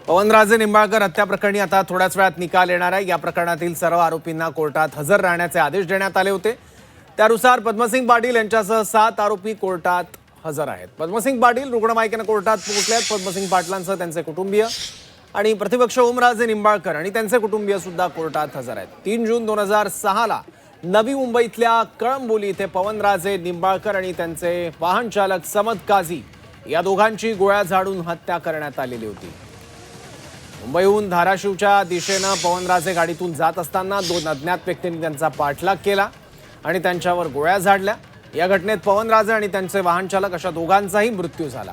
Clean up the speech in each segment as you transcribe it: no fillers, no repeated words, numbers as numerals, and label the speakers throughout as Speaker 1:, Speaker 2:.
Speaker 1: पवनराजे निंबाळकर हत्या प्रकरणी आता थोड्याच वेळात निकाल येणार आहे। या प्रकरणातील सर्व आरोपींना कोर्टात हजर राहण्याचे आदेश देण्यात आले होते। त्यानुसार पद्मसिंग पाटील यांच्यासह 7 आरोपी कोर्टात हजर आहेत। पद्मसिंग पाटील रुग्णवाहिकेने कोर्टात पोहोचले आहेत। पद्मसिंग पाटलांसह त्यांचे कुटुंबीय आणि प्रतिपक्ष ओमराजे निंबाळकर आणि त्यांचे कुटुंबीय सुद्धा कोर्टात हजर आहेत। 3 जून 2006 ला नवी मुंबईतल्या कळंबोली इथे पवनराजे निंबाळकर आणि त्यांचे वाहन चालक समद काझी या दोघांची गोळ्या झाडून हत्या करण्यात आलेली होती। मुंबईहून धाराशिवच्या दिशेने पवनराजे गाडीतून जात असताना 2 अज्ञात व्यक्तींनी त्यांचा पाठलाग केला आणि त्यांच्यावर गोळ्या झाडल्या। या घटनेत पवनराजे आणि त्यांचे वाहन चालक अशा दोघांचाही मृत्यू झाला।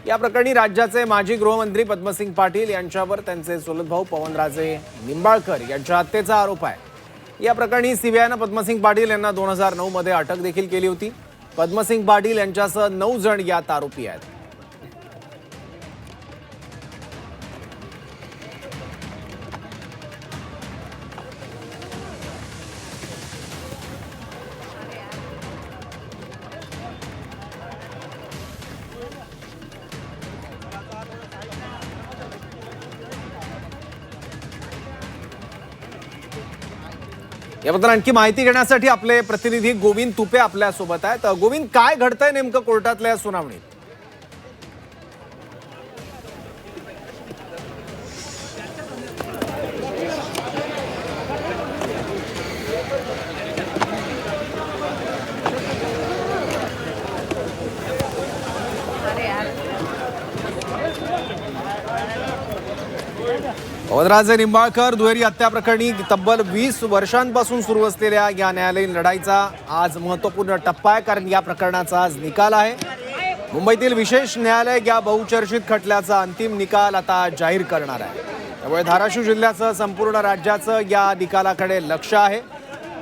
Speaker 1: या प्रकरणी राज्याचे माजी गृहमंत्री पद्मसिंग पाटील यांच्यावर त्यांचे चुलत भाऊ पवनराजे निंबाळकर यांच्या हत्येचा आरोप आहे। या प्रकरणी सीबीआयने पद्मसिंग पाटील यांना 2009 मध्ये अटक देखील केली होती। पद्मसिंग पाटील यांच्यासह 9 जण यात आरोपी आहेत। याबद्दल आणखी माहिती घेण्यासाठी आपले प्रतिनिधी गोविंद तुपे आपल्या सोबत आहेत। गोविंद, काय घडतंय नेमकं कोर्टातल्या सुनावणीत? पवनराजे निंबाळकर दुहेरी हत्या प्रकरणी तब्बल 20 वर्षांपासून सुरू असलेल्या या न्यायालयीन लढाईचा आज महत्त्वपूर्ण टप्पा आहे, कारण या प्रकरणाचा आज निकाल आहे। मुंबईतील विशेष न्यायालय या बहुचर्चित खटल्याचा अंतिम निकाल आता जाहीर करणार आहे। त्यामुळे धाराशिव जिल्ह्यासह संपूर्ण राज्याचं या निकालाकडे लक्ष आहे।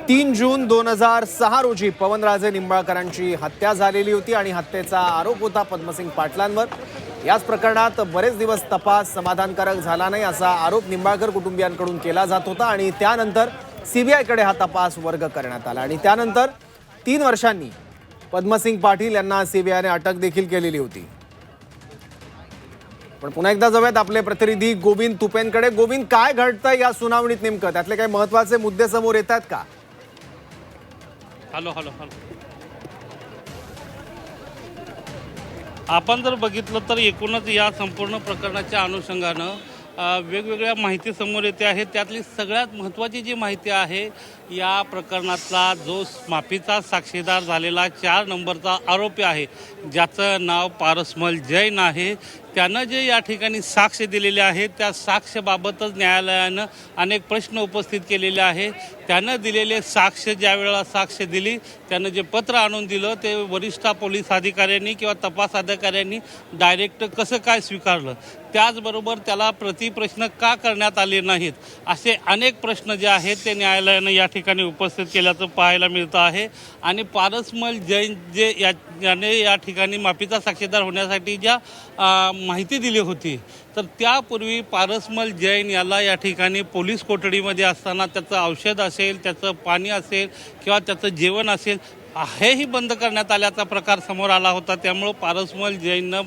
Speaker 1: 3 जून 2006 रोजी पवनराजे निंबाळकरांची हत्या झालेली होती आणि हत्येचा आरोप होता पद्मसिंग पाटलांवर। याच प्रकरणात बरेच दिवस तपास समाधानकारक झाला नाही असा आरोप निंबाळकर कुटुंबियांकडून केला जात होता आणि त्यानंतर सीबीआयकडे हा तपास वर्ग करण्यात आला आणि त्यानंतर 3 वर्षांनी पद्मसिंग पाटील यांना सीबीआयने अटक देखील केलेली होती। पण पुन्हा एकदा जाऊयात आपले प्रतिनिधी गोविंद तुपेंकडे। गोविंद, काय घडतंय या सुनावणीत नेमकं? त्यातले काही महत्त्वाचे मुद्दे समोर येतात का?
Speaker 2: हॅलो हॅलो हॅलो आपण जर बघितलं तर एकूणच या संपूर्ण प्रकरणाच्या अनुषंगानं वेगवेगळ्या माहिती समोर येते आहे। त्यातली सगळ्यात महत्त्वाची जी माहिती आहे, या प्रकरणातला जो माफीचा साक्षीदार झालेला 4 नंबरचा आरोपी आहे, ज्याचं नाव पारसमल जैन आहे, त्यानं जे या ठिकाणी साक्ष दिलेले आहे त्या साक्षबाबतच न्यायालयानं अनेक प्रश्न उपस्थित केलेले आहे। त्यानं दिलेले साक्ष, ज्या वेळेला साक्ष दिली त्यानं जे पत्र आणून दिलं ते वरिष्ठ पोलीस अधिकाऱ्यांनी किंवा तपास अधिकाऱ्यांनी डायरेक्ट कसं काय स्वीकारलं, त्याचबरोबर त्याला प्रतिप्रश्न का करण्यात आले नाहीत, असे अनेक प्रश्न जे आहेत ते न्यायालयानं या ठिकाणी उपस्थित केल्याचं पाहायला मिळतं आहे। आणि पारसमल जैन जे याने या ठिकाणी माफीचा साक्षीदार होण्यासाठी ज्या माहिती दिली होती, तर त्यापूर्वी पारसमल जैन याला या ठिकाणी पोलीस कोठडीमध्ये असताना त्याचं औषध असेल, त्याचं पाणी असेल किंवा त्याचं जेवण असेल हेही बंद करण्यात आल्याचा प्रकार समोर आला होता। त्यामुळं पारसमल जैननं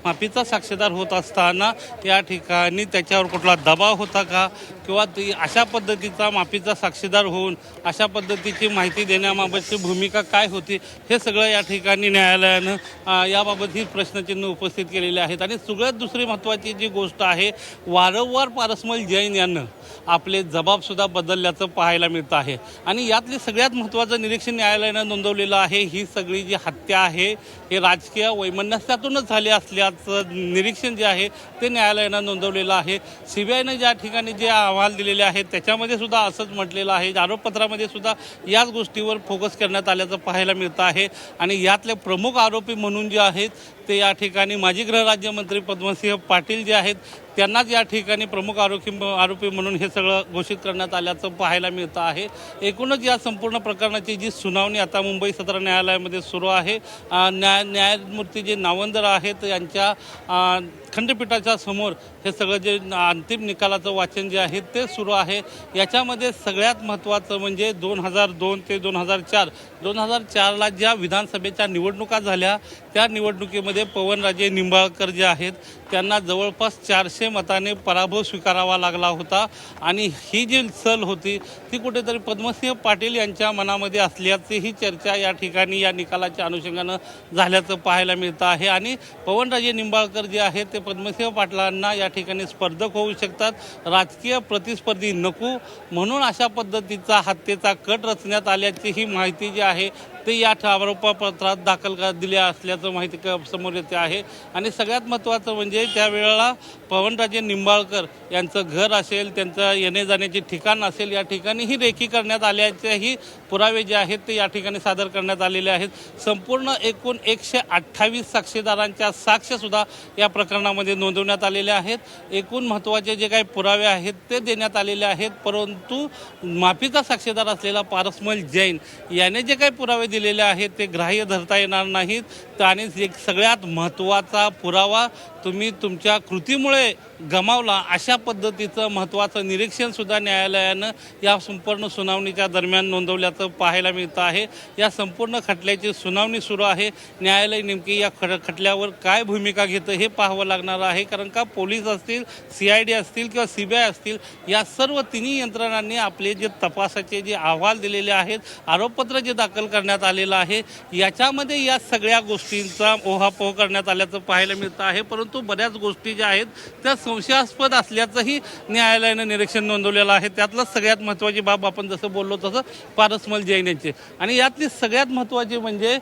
Speaker 2: माफीचा साक्षीदार होत असताना या ठिकाणी त्याच्यावर कुठला दबाव होता का किंवा ती अशा पद्धतीचा माफीचा साक्षीदार होऊन अशा पद्धतीची माहिती देण्याबाबतची भूमिका काय होती, हे सगळं या ठिकाणी न्यायालयानं याबाबत ही प्रश्नचिन्ह उपस्थित केलेले आहेत। आणि सगळ्यात दुसरी महत्त्वाची जी गोष्ट आहे, वारंवार पारसमल जैन यांना आपले जबाबसुद्धा बदलल्याचं पाहायला मिळतं आहे। आणि यातली सगळ्यात महत्त्वाचं निरीक्षण न्यायालयानं नोंदवलेलं आहे, ही सगळी जी हत्या आहे हे राजकीय वैमनस्यातूनच झाली असल्याचं निरीक्षण जे आहे ते न्यायालयानं नोंदवलेलं आहे। सीबीआयनं ज्या ठिकाणी जे अहवाल दिलेले आहेत त्याच्यामध्ये सुद्धा असंच म्हटलेलं आहे, आरोपपत्रामध्ये सुद्धा याच गोष्टीवर फोकस करण्यात आल्याचं पाहायला मिळतं आहे। आणि यातले प्रमुख आरोपी म्हणून जे आहेत ते या ठिकाणी माजी गृहराज्यमंत्री पद्मसिंह पाटील जे आहेत त्यांनाच या ठिकाणी प्रमुख आरोपी म्हणून हे सगळं घोषित करण्यात आल्याचं पाहायला मिळतं आहे। एकूणच या संपूर्ण प्रकरणाची जी सुनावणी आता मुंबई सत्र न्यायालयामध्ये सुरू आहे, न्यायमूर्ती जे नावंदर आहेत यांच्या खंडपीठाच्या समोर हे सगळं जे अंतिम निकालाचं वाचन जे आहे ते सुरू आहे। याच्यामध्ये सगळ्यात महत्त्वाचं म्हणजे 2002 ते 2004ला ज्या विधानसभेच्या निवडणुका झाल्या त्या निवडणुकीमध्ये पवनराजे निंबाळकर जे आहेत त्यांना जवळपास 400 मताने पराभव स्वीकारावा लागला होता आणि ही जी सल होती ती कुठेतरी पद्मसिंह पाटील यांच्या मनामध्ये असल्याची ही चर्चा या ठिकाणी या निकालाच्या अनुषंगानं झाल्याचं पाहायला मिळतं आहे आणि पवनराजे निंबाळकर जे आहेत ते पद्मसिंह पाटलांना या ठिकाणी स्पर्धक होऊ शकतात, राजकीय प्रतिस्पर्धी नको म्हणून अशा पद्धतीचा हत्येचा कट रचण्यात आल्याची ही माहिती जी आहे ते या आरोपपत्रात दाखल दिल्या असल्याचं माहिती समोर येते आहे आणि सगळ्यात महत्त्वाचं म्हणजे त्यावेळेला पवनराजे निंबाळकर यांचं घर असेल, त्यांचं येणे जाण्याचे ठिकाण असेल, या ठिकाणी ही रेकी करण्यात आल्याचेही पुरावे जे आहेत ते या ठिकाणी सादर करण्यात आलेले आहेत. संपूर्ण एकूण 128 साक्षीदारांच्या साक्षीसुद्धा या प्रकरणामध्ये नोंदवण्यात आलेल्या आहेत. एकूण महत्त्वाचे जे काही पुरावे आहेत ते देण्यात आलेले आहेत, परंतु माफीचा साक्षीदार असलेला पारसमल जैन याने जे काही पुरावे दिलेले आहेत ते ग्राह्य धरता येणार नाहीत आणि एक सगळ्यात महत्त्वाचा पुरावा तुम्ही तुमच्या कृतीमुळे गमावला अशा पद्धतीचं महत्त्वाचं निरीक्षणसुद्धा न्यायालयानं या संपूर्ण सुनावणीच्या दरम्यान नोंदवल्याचं पाहायला मिळतं आहे. या संपूर्ण खटल्याची सुनावणी सुरू आहे. न्यायालय नेमकी या खटल्यावर काय भूमिका घेतं हे पाहावं लागणार आहे, कारण का पोलीस असतील, CID असतील किंवा CBI असतील, या सर्व तिन्ही यंत्रणांनी आपले जे तपासाचे जे अहवाल दिलेले आहेत, आरोपपत्र जे दाखल करण्यात आलेलं आहे, याच्यामध्ये या सगळ्या गोष्टींचा ओहापोह करण्यात आल्याचं पाहायला मिळतं आहे. परंतु बऱ्याच गोष्टी ज्या आहेत त्या संशयास्पद असल्याचंही न्यायालयानं निरीक्षण नोंदवलेलं आहे. त्यातलं सगळ्यात महत्त्वाची बाब आपण जसं बोललो तसं पारसमल जैन यांची आणि यातली सगळ्यात महत्त्वाची म्हणजे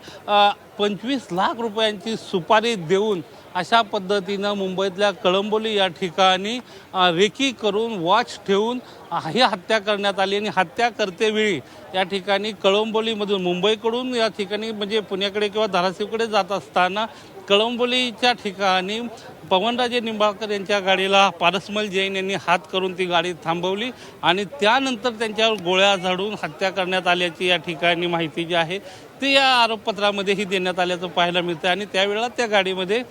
Speaker 2: 25 लाख रुपयांची सुपारी देऊन अशा पद्धतीनं मुंबईतल्या कळंबोली या ठिकाणी रेकी करून वॉच ठेवून ही हत्या करण्यात आली आणि हत्या करतेवेळी या ठिकाणी कळंबोलीमधून मुंबईकडून या ठिकाणी म्हणजे पुण्याकडे किंवा धाराशिवकडे जात असताना कळंबोलीच्या ठिकाणी पवनराजे निंबाळकर यांच्या गाडीला पारसमल जैन यांनी हात करून ती गाडी थांबवली आणि त्यानंतर त्यांच्यावर गोळ्या झाडून हत्या करण्यात आल्याची या ठिकाणी माहिती जी आहे ती या आरोपपत्रामध्येही देण्यात आल्याचं पाहायला मिळतं आणि त्यावेळेला त्या गाडीमध्ये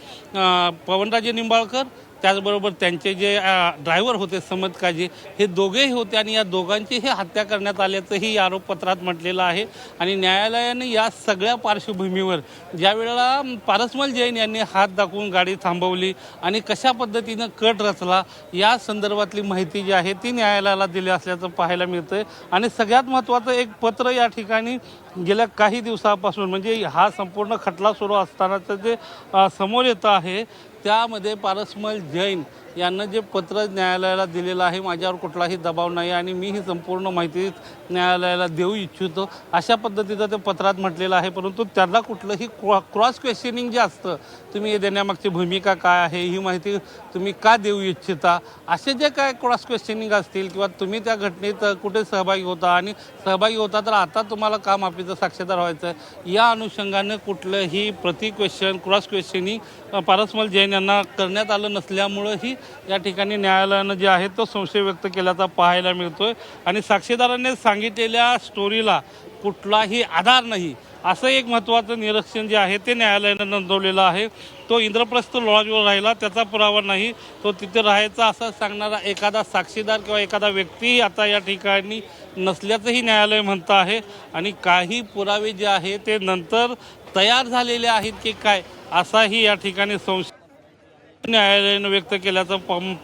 Speaker 2: पवनराजे निंबाळकर त्याचबरोबर त्यांचे जे ड्रायव्हर होते समद काजी हे दोघेही होते आणि या दोघांची हे हत्या करण्यात आल्याचंही या आरोपपत्रात म्हटलेलं आहे. आणि न्यायालयाने या सगळ्या पार्श्वभूमीवर ज्या वेळेला पारसमल जैन यांनी हात दाखवून गाडी थांबवली आणि कशा पद्धतीनं कट रचला या संदर्भातली माहिती जी आहे ती न्यायालयाला दिली असल्याचं पाहायला मिळतंय. आणि सगळ्यात महत्त्वाचं एक पत्र या ठिकाणी गेल्या काही दिवसापासून म्हणजे हा संपूर्ण खटला सुरू असतानाचं जे समोर येतं आहे त्यामध्ये पारसमल जैन यांना जे पत्र न्यायालयाला दिलेलं आहे, माझ्यावर कुठलाही दबाव नाही आणि मी ही संपूर्ण माहिती न्यायालयाला देऊ इच्छितो अशा पद्धतीचं ते पत्रात म्हटलेलं आहे. परंतु त्यांना कुठलंही क्रॉस क्वेश्चनिंग जे असतं, तुम्ही देण्यामागची भूमिका काय आहे, ही माहिती तुम्ही का देऊ इच्छिता, असे जे काय क्रॉस क्वेश्चनिंग असतील किंवा तुम्ही त्या घटनेत कुठे सहभागी होता आणि सहभागी होता तर आता तुम्हाला का माफीचं साक्षीदार व्हायचं आहे, या अनुषंगानं कुठलंही question cross questioning Parasmal Jain यांना करण्यात आलं नसल्यामुळंही या ठिकाणी न्यायालयानं जे आहे तो संशय व्यक्त केल्याचा पाहायला मिळतोय आणि साक्षीदारांनी सांगितलेल्या स्टोरीला कुठलाही आधार नाही असं एक महत्त्वाचं निरीक्षण जे आहे ते न्यायालयानं नोंदवलेलं आहे. तो इंद्रप्रस्थ लॉजवर राहिला त्याचा पुरावा नाही, तो तिथे राहायचा असं सांगणारा एखादा साक्षीदार किंवा एखादा व्यक्ती आता या ठिकाणी नसल्याचंही न्यायालय म्हणतं आहे. आणि काही पुरावे जे आहे ते नंतर तयार झालेले आहेत की काय असाही या ठिकाणी संशय न्यायालयानं व्यक्त केल्याचं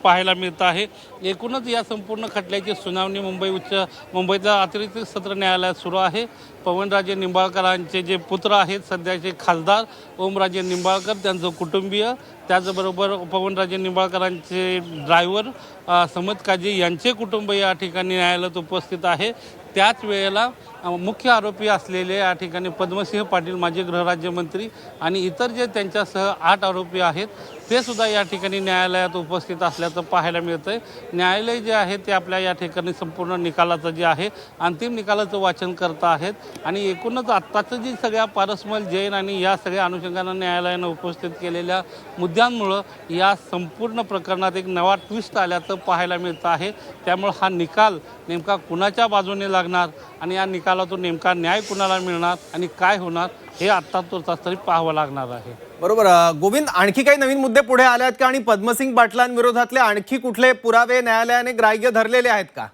Speaker 2: पाहायला मिळतं आहे. एकूणच या संपूर्ण खटल्याची सुनावणी मुंबईच्या अतिरिक्त सत्र न्यायालयात सुरू आहे. पवनराजे निंबाळकरांचे जे पुत्र आहेत सध्याचे खासदार ओमराजे निंबाळकर, त्यांचं कुटुंबीय, त्याचबरोबर पवनराजे निंबाळकरांचे ड्रायव्हर समद काजी यांचे कुटुंब या ठिकाणी न्यायालयात उपस्थित आहे. त्याच वेळेला मुख्य आरोपी असलेले या ठिकाणी पद्मसिंह पाटील माजी गृहराज्यमंत्री आणि इतर जे त्यांच्यासह 8 आरोपी आहेत ते सुद्धा या ठिकाणी न्यायालयात उपस्थित असल्याचं पाहायला मिळतं आहे. न्यायालय जे आहे ते आपल्या या ठिकाणी संपूर्ण निकालाचं जे आहे अंतिम निकालाचं वाचन करत आहेत आणि एकूणच आत्ताचं जी सगळ्या पारसमल जैन आणि या सगळ्या अनुषंगानं न्यायालयानं उपस्थित केलेल्या मुद्द्यांमुळं या संपूर्ण प्रकरणात एक नवा ट्विस्ट आल्याचं पाहायला मिळतं आहे. त्यामुळं हा निकाल नेमका कुणाच्या बाजूने लागणार आणि या निकालातून नेमका न्याय कुणाला मिळणार आणि काय होणार हे आत्ता तुर्तास तरी पाहावं लागणार आहे.
Speaker 1: बरोबर. गोविंद, आणखी काही नवीन मुद्दे पुढे आले आहेत का आणि पद्मसिंग पाटलांविरोधातले आणखी कुठले पुरावे न्यायालयाने ग्राह्य धरलेले आहेत का?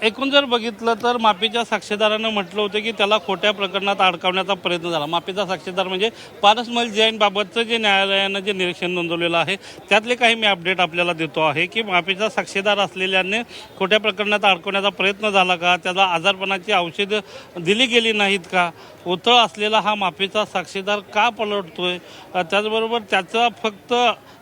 Speaker 2: एकूण जर बघितलं तर माफीच्या साक्षीदारानं म्हटलं होतं की त्याला खोट्या प्रकरणात अडकवण्याचा प्रयत्न झाला. माफीचा साक्षीदार म्हणजे पारसमल जैनबाबतचं जे न्यायालयानं जे निरीक्षण नोंदवलेलं आहे त्यातले काही मी अपडेट आपल्याला देतो आहे की माफीचा साक्षीदार असलेल्याने खोट्या प्रकरणात अडकवण्याचा प्रयत्न झाला का, त्याला आजारपणाची औषधं दिली गेली नाहीत का, ओथळ असलेला हा माफीचा साक्षीदार का पलटतोय, त्याचबरोबर त्याचा फक्त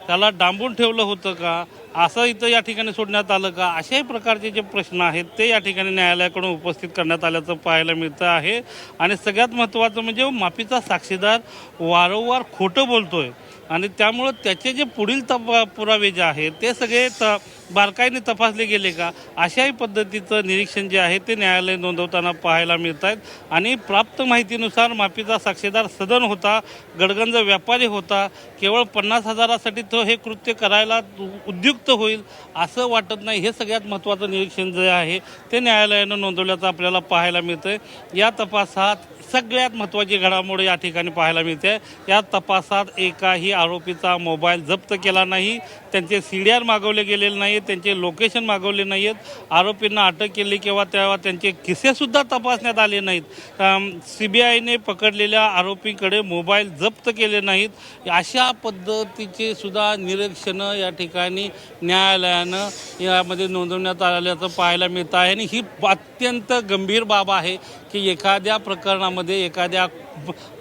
Speaker 2: त्याला डांबून ठेवलं होतं का, असं इथं या ठिकाणी सोडण्यात आलं का, अशाही प्रकारचे जे प्रश्न आहेत ते या ठिकाणी न्यायालयाकडून उपस्थित करण्यात आल्याचं पाहायला मिळतं आहे. आणि सगळ्यात महत्त्वाचं म्हणजे माफीचा साक्षीदार वारंवार खोटं बोलतोय आणि त्यामुळं त्याचे जे पुढील पुरावे जे आहेत ते सगळे बारकाईने तपासले गेले का, अशाही पद्धतीचं निरीक्षण जे आहे ते न्यायालय नोंदवताना पाहायला मिळत आहेत. आणि प्राप्त माहितीनुसार माफीचा साक्षीदार सदन होता, गडगंज व्यापारी होता, केवळ 50,000साठी तो हे कृत्य करायला उद्युक्त होईल असं वाटत नाही. हे सगळ्यात महत्त्वाचं निरीक्षण जे आहे ते न्यायालयानं नोंदवल्याचं आपल्याला पाहायला मिळतं आहे. या तपासात सगळ्यात महत्त्वाची घडामोड या ठिकाणी पाहायला मिळते. या तपासात एकाही आरोपीचा मोबाईल जप्त केला नाही, त्यांचे CDR मागवले गेलेले नाहीत, त्यांचे लोकेशन मागवले नाही आहेत, आरोपींना अटक केली तेव्हा त्यांचे किस्सेसुद्धा तपासण्यात आले नाहीत, CBIने पकडलेल्या आरोपीकडे मोबाईल जप्त केले नाहीत. अशा पद्धतीचे सुद्धा निरीक्षणं या ठिकाणी न्यायालयानं यामध्ये नोंदवण्यात आल्याचं पाहायला मिळतं आहे. आणि ही अत्यंत गंभीर बाब आहे की एखाद्या प्रकरणामध्ये, एखाद्या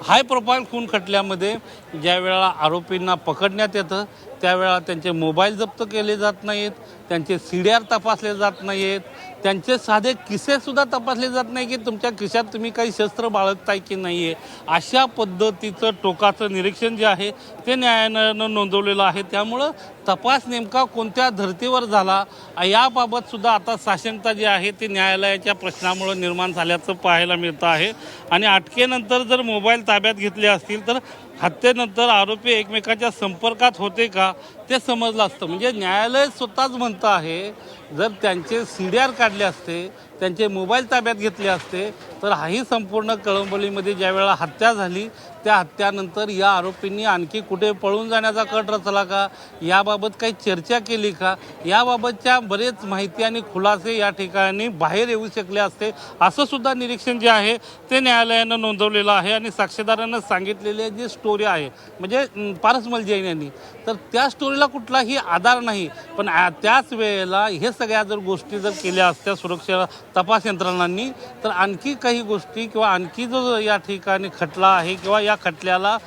Speaker 2: हाय प्रोफाईल खून खटल्यामध्ये ज्या वेळेला आरोपींना पकडण्यात येतं त्यावेळेला त्यांचे मोबाईल जप्त केले जात नाहीत, त्यांचे CDR तपासले जात नाहीत, त्यांचे साधे किस्सेसुद्धा तपासले जात नाही की तुमच्या खिशात तुम्ही काही शस्त्र बाळगताय की नाही आहे. अशा पद्धतीचं टोकाचं निरीक्षण जे आहे ते न्यायालयानं नोंदवलेलं आहे. त्यामुळं तपास नेमका कोणत्या धर्तीवर झाला याबाबतसुद्धा आता साशंकता जी आहे ती न्यायालयाच्या प्रश्नामुळे निर्माण झाल्याचं पाहायला मिळतं आहे. आणि अटकेनंतर जर मोबाईल ताब्यात घेतले असतील तर हत्येनंतर आरोपी एकमेकांच्या संपर्कात होते का ते समजलं असतं. म्हणजे न्यायालय स्वतःच म्हणतं आहे जर त्यांचे CDR काढले असते, त्यांचे मोबाईल ताब्यात घेतले असते तर हाही संपूर्ण कळंबोलीमध्ये ज्या वेळेला हत्या झाली त्या हत्यानंतर या आरोपींनी आणखी कुठे पळून जाण्याचा कट रचला का, याबाबत काही चर्चा केली का, याबाबतच्या बरेच माहिती आणि खुलासे या ठिकाणी बाहेर येऊ शकले असते असं सुद्धा निरीक्षण जे आहे ते न्यायालयानं नोंदवलेलं आहे. आणि साक्षीदारानं सांगितलेली जी स्टोरी आहे म्हणजे पारसमल जैन यांनी, तर त्या स्टोरीला कुठलाही आधार नाही. पण त्याच वेळेला हे सगळ्या जर गोष्टी जर केल्या असत्या सुरक्षा तपास यंत्रणांनी तर आणखी काही गोष्टी किंवा आणखी जो या ठिकाणी खटला आहे किंवा या खटल्याला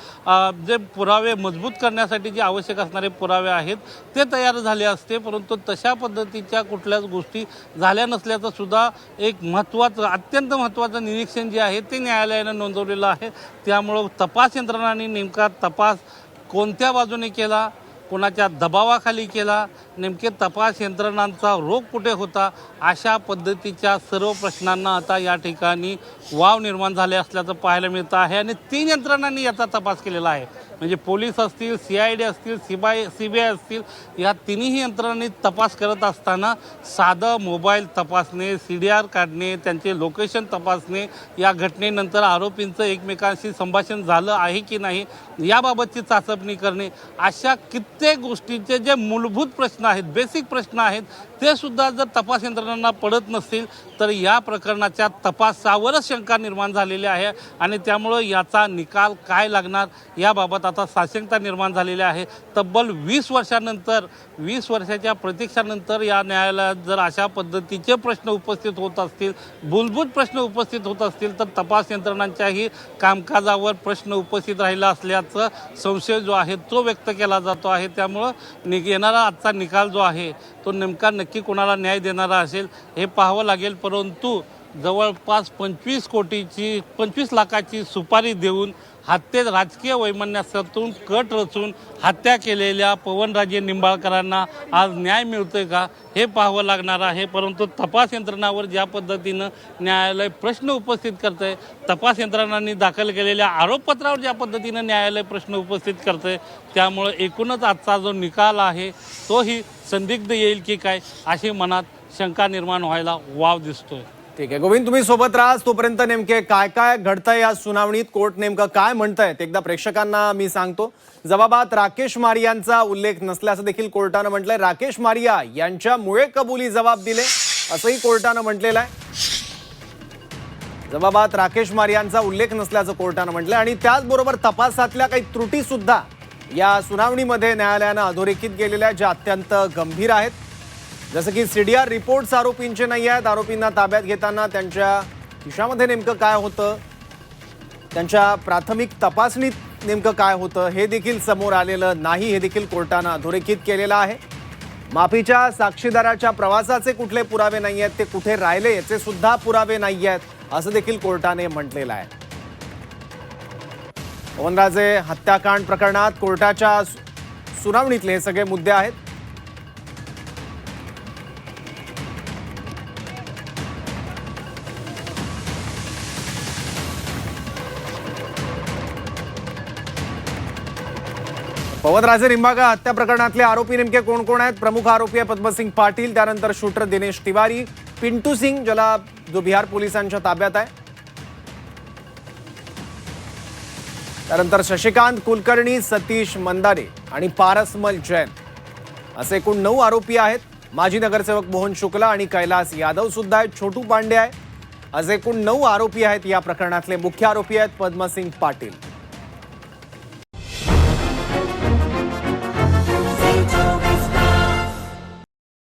Speaker 2: जे पुरावे मजबूत करण्यासाठी जे आवश्यक असणारे पुरावे आहेत ते तयार झाले असते. परंतु तशा पद्धतीच्या कुठल्याच गोष्टी झाल्या नसल्याचं सुद्धा एक महत्त्वाचं, अत्यंत महत्त्वाचं निरीक्षण जे आहे ते न्यायालयानं नोंदवलेलं आहे. त्यामुळं तपास यंत्रणांनी नेमका तपास कोणत्या बाजूने केला, कोणाच्या दबावाखाली केला, नेमके तपास यंत्रणांचा रोग कुठे होता, अशा पद्धतीच्या सर्व प्रश्नांना आता या ठिकाणी वाव निर्माण झाले असल्याचं पाहायला मिळतं आहे. आणि 3 यंत्रणांनी याचा तपास केलेला आहे. म्हणजे पोलीस असतील, CID असतील, CBI असतील, या तिन्ही यंत्रणांनी तपास करत असताना साधं मोबाईल तपासणे, CDR काढणे, त्यांचे लोकेशन तपासणे, या घटनेनंतर आरोपींचं एकमेकांशी संभाषण झालं आहे की नाही याबाबतची चाचपणी करणे, अशा कित्येक गोष्टींचे जे मूलभूत प्रश्न आहेत, बेसिक प्रश्न आहेत, ते सुद्धा जर तपास यंत्रणांना पडत नसतील तर या प्रकरणाच्या तपासावरच शंका निर्माण झालेली आहे. आणि त्यामुळं याचा निकाल काय लागणार याबाबत आता साशंकता निर्माण झालेली आहे. तब्बल 20 वर्षानंतर, 20 वर्षाच्या प्रतीक्षानंतर या न्यायालयात जर अशा पद्धतीचे प्रश्न उपस्थित होत असतील, मूलभूत प्रश्न उपस्थित होत असतील तर तपास यंत्रणांच्याही कामकाजावर प्रश्न उपस्थित राहिला असल्याचा संशय जो आहे तो व्यक्त केला जातो आहे. त्यामुळं येणारा आजचा निकाल जो आहे तो नेमका नक्की कोणाला न्याय देणारा असेल हे पाहावं लागेल. परंतु जवळपास 25 लाखाची सुपारी देऊन राजकीय वैमनस्यातून कट रचून हत्या केलेल्या पवनराजे निंबाळकरांना आज न्याय मिळतोय का हे पाहावं लागणार आहे. परंतु तपास यंत्रणावर ज्या पद्धतीनं न्यायालय प्रश्न उपस्थित करतं आहे, तपास यंत्रणांनी दाखल केलेल्या आरोपपत्रावर ज्या पद्धतीनं न्यायालय प्रश्न उपस्थित करतं आहे, त्यामुळं एकूणच आजचा जो निकाल आहे तोही संदिग्ध येईल की काय अशी मनात शंका निर्माण व्हायला वाव दिसतोय.
Speaker 1: ठीक आहे गोविंद, तुम्ही सोबत राहा. तोपर्यंत नेमके काय काय घडतंय या सुनावणीत, कोर्ट नेमकं काय म्हणतंय एकदा प्रेक्षकांना मी सांगतो. जबाबात राकेश मारियांचा उल्लेख नसल्याचं देखील कोर्टानं म्हटलंय. राकेश मारिया यांच्यामुळे कबुली जबाब दिले असंही कोर्टानं म्हटलेलं आहे. जबाबात राकेश मार यांचा उल्लेख नसल्याचं कोर्टानं म्हटलं आणि त्याचबरोबर तपासातल्या काही त्रुटी सुद्धा या सुनावणीमध्ये न्यायालयानं अधोरेखित केलेल्या ज्या अत्यंत गंभीर आहेत. जसं की सीडीआर रिपोर्ट्स आरोपींचे नाही आहेत. आरोपींना ताब्यात घेताना त्यांच्या खिशामध्ये नेमकं काय होतं, त्यांच्या प्राथमिक तपासणीत नेमकं काय होतं हे देखील समोर आलेलं नाही. हे देखील कोर्टानं अधोरेखित केलेलं आहे. माफीच्या साक्षीदाराच्या प्रवासाचे कुठले पुरावे नाही आहेत, ते कुठे राहिले याचे सुद्धा पुरावे नाही आहेत, असं देखील कोर्टाने म्हटलेलं आहे. पवनराजे हत्याकांड प्रकरणात कोर्टाच्या सुनावणीतले हे सगळे मुद्दे आहेत. पवनराजे निंबाळकर हत्या प्रकरणातले आरोपी नेमके कोण कोण आहेत? प्रमुख आरोपी आहे पद्मसिंग पाटील, त्यानंतर शूटर दिनेश तिवारी, पिंटू सिंग जो बिहार पोलिसांच्या ताब्यात आहे, त्यानंतर शशिकांत कुलकर्णी, सतीश मंदारे आणि पारसमल जैन असे एकूण 9 आरोपी आहेत. माजी नगरसेवक मोहन शुक्ला आणि कैलास यादव सुद्धा आहेत, छोटू पांडे आहे, असे एकूण 9 आरोपी आहेत. या प्रकरणातले मुख्य आरोपी आहेत पद्मसिंग पाटील.